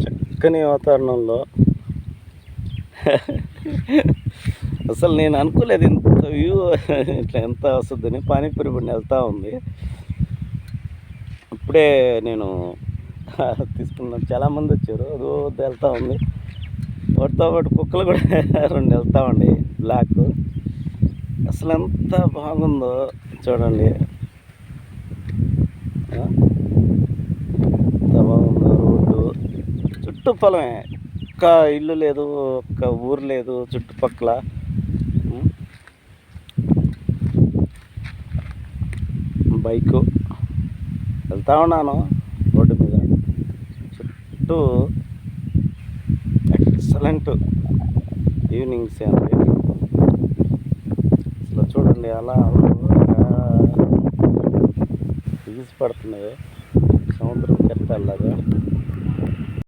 చక్కని వాతావరణంలో అసలు నేను అనుకోలేదు ఇంత వ్యూ ఇట్లా ఎంత వస్తుందని. పానీపూరి బండి వెళ్తూ ఉంది. ఇప్పుడే నేను తీసుకున్నాను. చాలామంది వచ్చారు. రోజు వెళ్తూ ఉంది. వాటితో పాటు కుక్కలు కూడా 2 వెళ్తామండి బ్లాక్. అసలు ఎంత బాగుందో చూడండి. ఎంత బాగుందో రోడ్డు. చుట్టూ పొలమే, ఒక్క ఇల్లు లేదు, ఒక్క ఊరు లేదు చుట్టుపక్కల. బైకు వెళ్తా ఉన్నాను రోడ్డు మీద. చుట్టూ ఎక్సలెంట్ ఈవినింగ్స్ అండి. అసలు చూడండి అలా బిగిసి పడుతున్నాయి సముద్రం కెరటాలాగా.